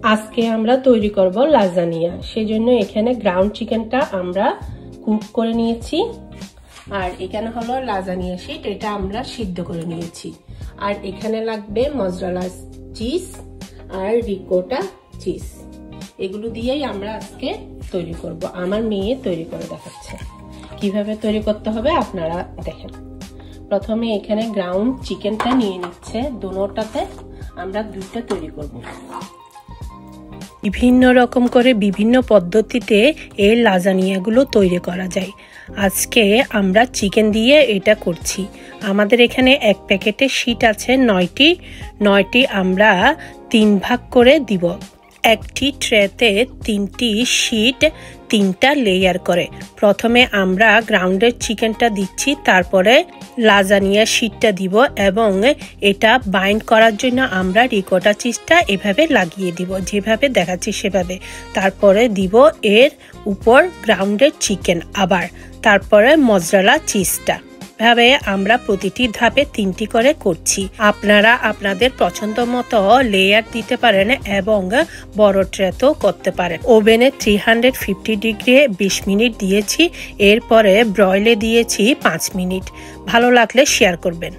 আজকে আমরা তৈরি করব লাজানিয়া। সেজন্য এখানে গ্রাউন্ড চিকেনটা আমরা কুক করে নিয়েছি, আর এখানে হলো লাজানিয়া শীট, এটা আমরা সিদ্ধ করে নিয়েছি। আর এখানে লাগবে মজরেলা চিজ আর রিকোটা চিজ, এগুলো দিয়েই আমরা আজকে তৈরি করব। আমার মেয়ে তৈরি করে দেখাচ্ছে কিভাবে তৈরি করতে হবে, আপনারা দেখেন। প্রথমে এখানে গ্রাউন্ড চিকেনটা নিয়ে নিচ্ছে, দুটোটাতে আমরা দুইটা তৈরি করব। বিভিন্ন রকম করে বিভিন্ন পদ্ধতিতে এই লাজানিয়াগুলো তৈরি করা যায়। আজকে আমরা চিকেন দিয়ে এটা করছি। আমাদের এখানে এক প্যাকেটে শীট আছে 9টি আমরা 3 ভাগ করে দিব। একটি ট্রেতে 3টি শীট 3টা লেয়ার করে। প্রথমে আমরা গ্রাউন্ডের চিকেনটা দিচ্ছি, তারপরে লাজানিয়া শীটটা দিব এবং এটা বাইন্ড করার জন্য আমরা রিকোটা চিজটা এভাবে লাগিয়ে দিব, যেভাবে দেখাচ্ছি সেভাবে। তারপরে দিব এর উপর গ্রাউন্ডের চিকেন, আবার তারপরে মজরেলা চিজটা। ভাবে আমরা প্রতিটি ধাপে 3টি করে করছি। আপনারা আপনাদের পছন্দ মতো লেয়ার দিতে পারেন এবং বড় ট্রেতেও করতে পারেন। ওভেনে 350 ডিগ্রি 20 মিনিট দিয়েছি, এরপরে ব্রয়লে দিয়েছি 5 মিনিট। ভালো লাগলে শেয়ার করবেন।